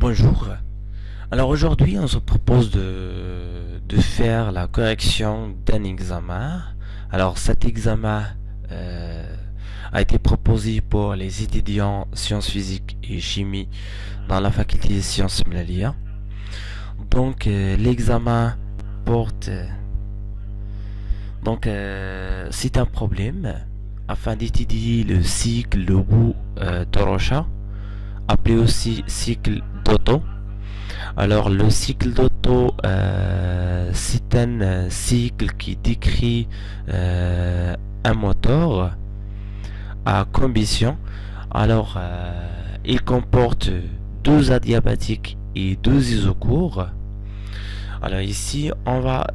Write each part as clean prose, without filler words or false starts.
Bonjour. Alors aujourd'hui, on se propose de faire la correction d'un examen. Alors cet examen a été proposé pour les étudiants sciences physiques et chimie dans la faculté des sciences de la LIA. Donc l'examen porte c'est un problème afin d'étudier le cycle de Wu-Torosha, appelé aussi cycle d'Otto. Alors le cycle d'Otto, c'est un cycle qui décrit un moteur à combustion. Alors il comporte deux adiabatiques et deux isocours. Alors ici on va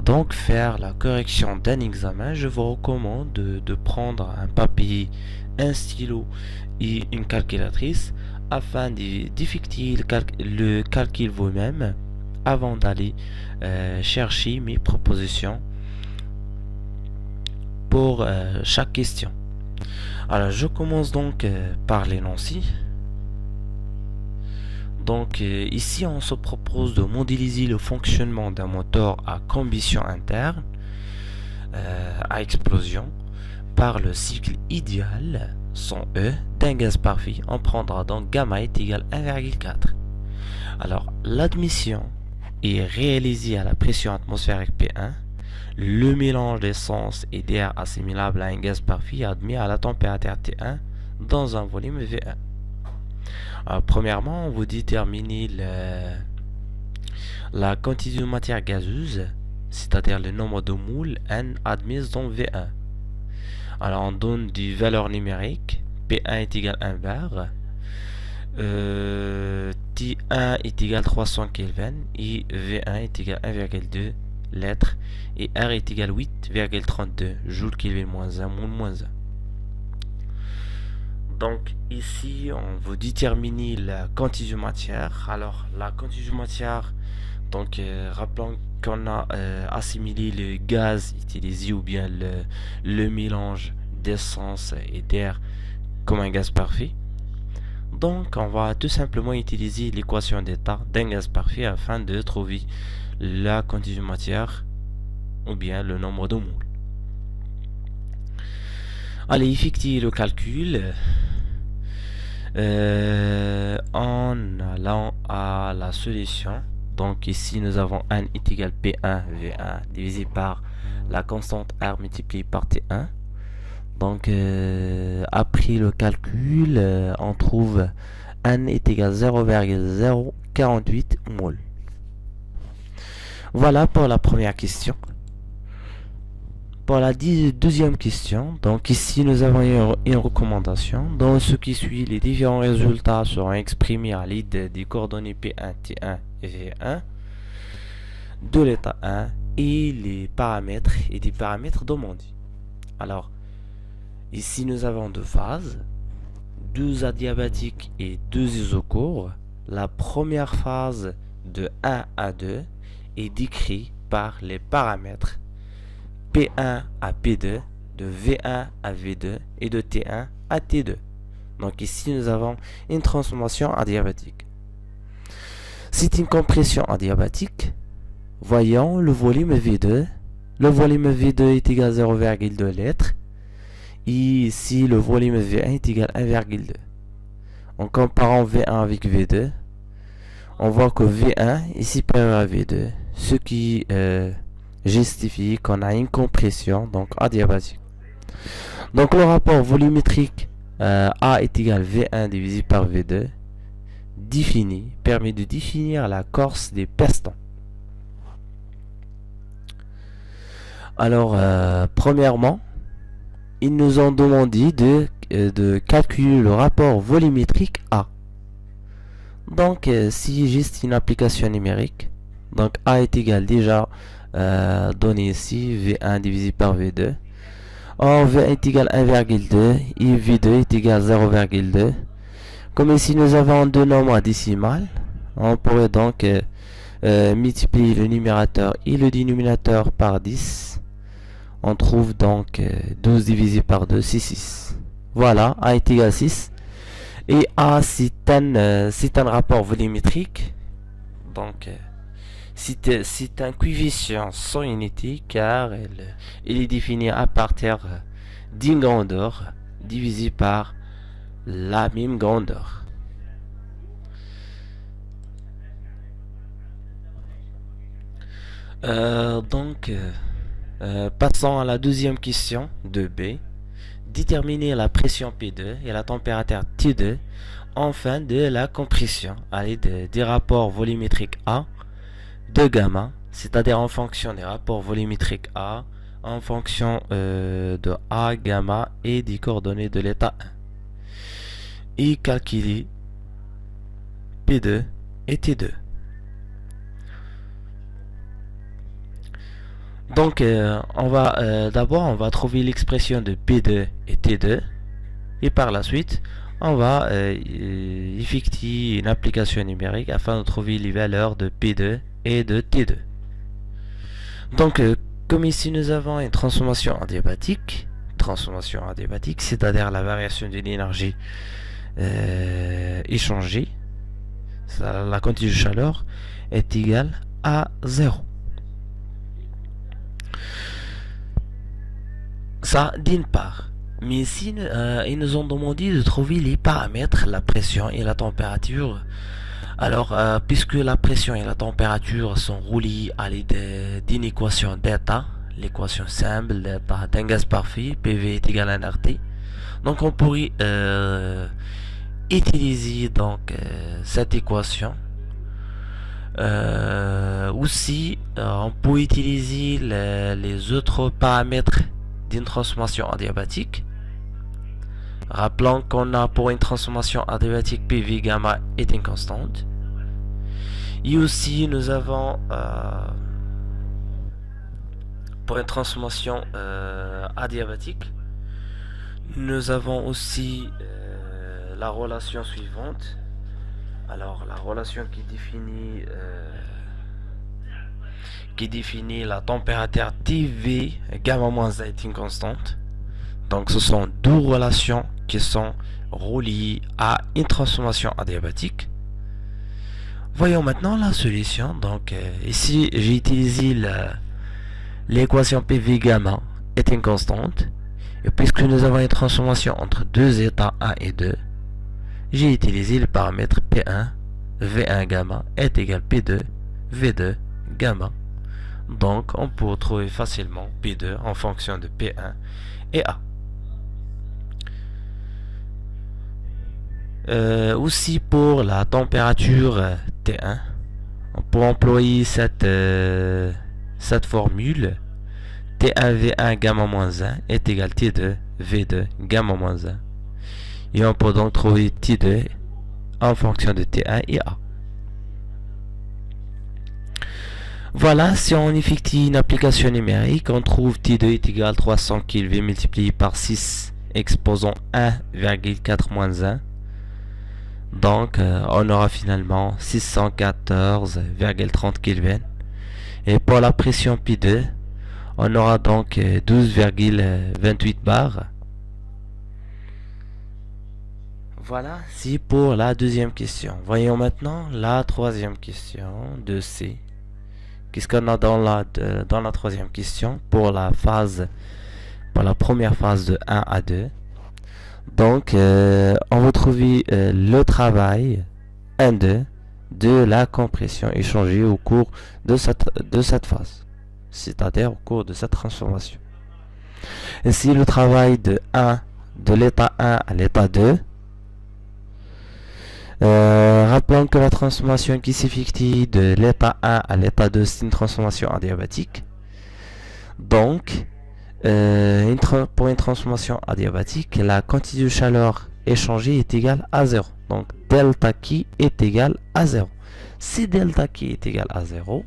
donc faire la correction d'un examen. Je vous recommande de prendre un papier, un stylo et une calculatrice afin d'effectuer le calcul vous-même avant d'aller chercher mes propositions pour chaque question. Alors je commence donc par l'énoncé. Donc ici on se propose de modéliser le fonctionnement d'un moteur à combustion interne à explosion par le cycle idéal sans E d'un gaz parfait. On prendra donc gamma est égal à 1,4. Alors l'admission est réalisée à la pression atmosphérique P1. Le mélange d'essence et d'air assimilable à un gaz parfait est admis à la température T1 dans un volume V1. Alors, premièrement, vous déterminez la quantité de matière gazeuse, c'est-à-dire le nombre de moules N admises dans V1. Alors, on donne des valeurs numériques. P1 est égal à 1 bar, T1 est égal à 300 Kelvin et V1 est égal à 1,2 litres et R est égal à 8,32 joules Kelvin moins 1 moule moins 1. Donc ici on veut déterminer la quantité de matière. Alors la quantité de matière, donc rappelons qu'on a assimilé le gaz utilisé ou bien le mélange d'essence et d'air comme un gaz parfait. Donc on va tout simplement utiliser l'équation d'état d'un gaz parfait afin de trouver la quantité de matière ou bien le nombre de moules. Allez effectuer le calcul en allant à la solution. Donc ici nous avons N est égal P1 V1 divisé par la constante R multipliée par T1. Donc après le calcul on trouve N est égal à 0,048 mol. Voilà pour la première question. Pour la deuxième question, donc ici nous avons une recommandation. Dans ce qui suit, les différents résultats seront exprimés à l'aide des coordonnées P1, T1 et V1 de l'état 1 et les paramètres et des paramètres demandés. Alors, ici nous avons deux phases, deux adiabatiques et deux isocours. La première phase de 1 à 2 est décrite par les paramètres P1 à P2, de V1 à V2 et de T1 à T2. Donc ici nous avons une transformation adiabatique. C'est une compression adiabatique. Voyons le volume V2. Le volume V2 est égal à 0,2 litres. Et ici le volume V1 est égal à 1,2. En comparant V1 avec V2, on voit que V1 est supérieur à V2, ce qui justifie qu'on a une compression donc adiabatique. Donc le rapport volumétrique A est égal à V1 divisé par V2 permet de définir la course des pistons. Alors premièrement, ils nous ont demandé de calculer le rapport volumétrique A. Donc si juste une application numérique, donc A est égal déjà donné ici V1 divisé par V2. Or V1 est égal à 1,2 et V2 est égal à 0,2. Comme ici nous avons deux nombres décimales, on pourrait donc multiplier le numérateur et le dénominateur par 10. On trouve donc 12 divisé par 2, c'est 6. Voilà, A est égal à 6. Et A, c'est un rapport volumétrique. Donc, c'est un coefficient sans unité car il est défini à partir d'une grandeur divisée par la même grandeur. Passons à la deuxième question de B. Déterminer la pression P2 et la température T2 en fin de la compression à l'aide des rapports volumétriques A de gamma, c'est-à-dire en fonction des rapports volumétriques A, en fonction de A, gamma et des coordonnées de l'état 1. Et calculer P2 et T2. Donc, d'abord, on va trouver l'expression de P2 et T2. Et par la suite, on va effectuer une application numérique afin de trouver les valeurs de P2 et de T2. Donc, comme ici nous avons une transformation adiabatique, c'est-à-dire la variation de l'énergie échangée, la quantité de chaleur est égale à 0. Ça d'une part. Mais ici, ils nous ont demandé de trouver les paramètres, la pression et la température. Alors, puisque la pression et la température sont reliées à l'aide d'une équation d'état, l'équation simple d'état d'un gaz parfait, PV est égal à RT. Donc, on pourrait utiliser donc cette équation. Aussi, on peut utiliser les autres paramètres d'une transformation adiabatique. Rappelons qu'on a pour une transformation adiabatique PV gamma est une constante. Et aussi nous avons pour une transformation adiabatique, nous avons aussi la relation suivante. Alors la relation qui définit la température TV gamma moins A est une constante. Donc ce sont deux relations qui sont reliées à une transformation adiabatique. Voyons maintenant la solution. Donc ici j'ai utilisé l'équation PV gamma est une constante. Et puisque nous avons une transformation entre deux états 1 et 2, j'ai utilisé le paramètre P1, V1 gamma est égal P2, V2 gamma. Donc on peut trouver facilement P2 en fonction de P1 et A. Aussi pour la température T1, on peut employer cette formule. T1 V1 gamma moins 1 est égal T2 V2 gamma moins 1. Et on peut donc trouver T2 en fonction de T1 et A. Voilà, si on effectue une application numérique, on trouve T2 est égal à 300 kV multiplié par 6 exposant 1,4 moins 1. Donc, on aura finalement 614,30 Kelvin. Et pour la pression P2, on aura donc 12,28 bars. Voilà, c'est pour la deuxième question. Voyons maintenant la troisième question de C. Qu'est-ce qu'on a dans la troisième question pour la première phase de 1 à 2. Donc, on va trouver le travail N2 de la compression échangée au cours de cette phase, c'est-à-dire au cours de cette transformation. Ainsi, le travail de l'état 1 à l'état 2. Rappelons que la transformation qui s'effectue de l'état 1 à l'état 2, c'est une transformation adiabatique. Donc, pour une transformation adiabatique, la quantité de chaleur échangée est égale à 0. Donc, delta Q est égal à 0. Si delta Q est égal à 0,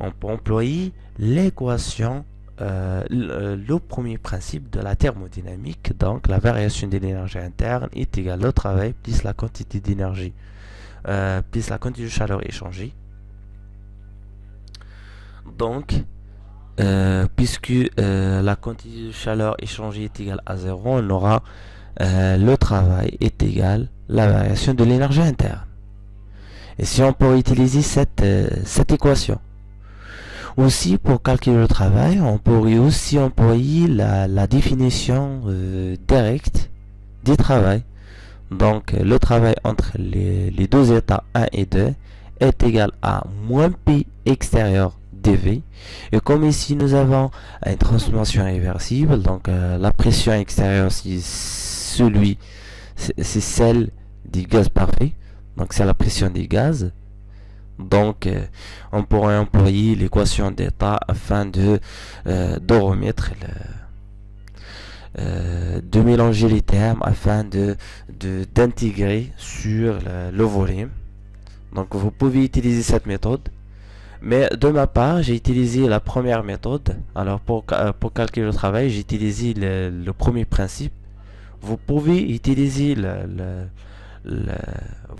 on peut employer l'équation, le premier principe de la thermodynamique. Donc, la variation de l'énergie interne est égale au travail plus la quantité d'énergie, plus la quantité de chaleur échangée. Donc, puisque la quantité de chaleur échangée est égale à 0, on aura le travail est égal à la variation de l'énergie interne. Et si on pourrait utiliser cette équation. Aussi, pour calculer le travail, on pourrait aussi employer la définition directe du travail. Donc, le travail entre les deux états 1 et 2 est égal à moins P extérieur dV. Et comme ici, nous avons une transformation réversible, donc la pression extérieure, c'est celle du gaz parfait. Donc, c'est la pression des gaz. Donc, on pourrait employer l'équation d'état afin de remettre de mélanger les termes afin d'intégrer sur le volume. Donc, vous pouvez utiliser cette méthode. Mais de ma part, j'ai utilisé la première méthode. Alors, pour calculer le travail, j'ai utilisé le premier principe. Vous pouvez utiliser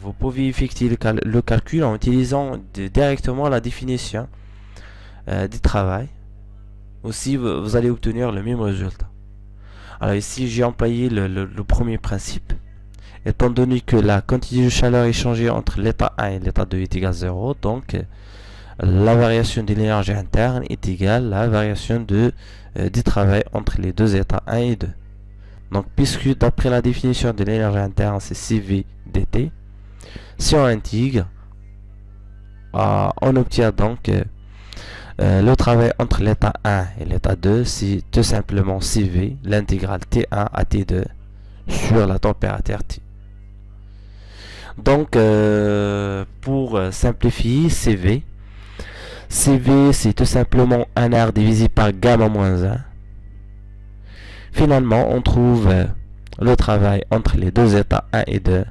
vous pouvez effectuer le calcul en utilisant directement la définition du travail. Aussi, vous allez obtenir le même résultat. Alors ici, j'ai employé le premier principe. Étant donné que la quantité de chaleur échangée entre l'état 1 et l'état 2 est égale à 0, donc la variation de l'énergie interne est égale à la variation du travail entre les deux états 1 et 2. Donc, puisque d'après la définition de l'énergie interne, c'est CV dt, si on intègre, on obtient donc le travail entre l'état 1 et l'état 2, c'est tout simplement CV, l'intégrale T1 à T2 sur la température T. Donc, pour simplifier, CV, c'est tout simplement 1R divisé par gamma moins 1. Finalement, on trouve le travail entre les deux états 1 et 2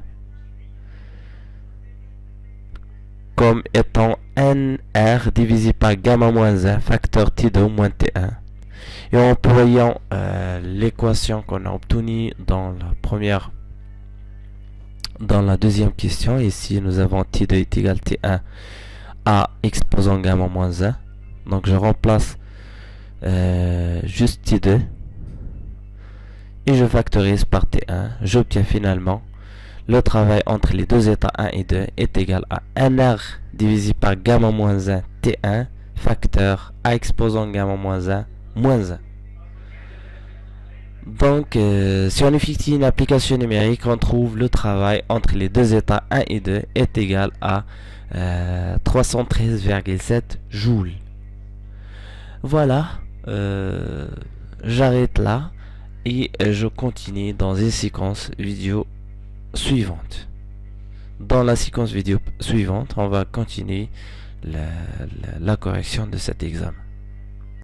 comme étant NR divisé par gamma moins 1 facteur T2 moins T1. Et en employant l'équation qu'on a obtenue dans la deuxième question, ici nous avons T2 est égal à T1 à exposant gamma moins 1. Donc je remplace juste T2 et je factorise par T1. J'obtiens finalement le travail entre les deux états 1 et 2 est égal à NR divisé par gamma moins 1 T1 facteur à exposant gamma moins 1 moins 1. Donc, si on effectue une application numérique, on trouve le travail entre les deux états 1 et 2 est égal à 313,7 joules. Voilà, j'arrête là et je continue dans une séquence vidéo suivante. Dans la séquence vidéo suivante, on va continuer la correction de cet examen.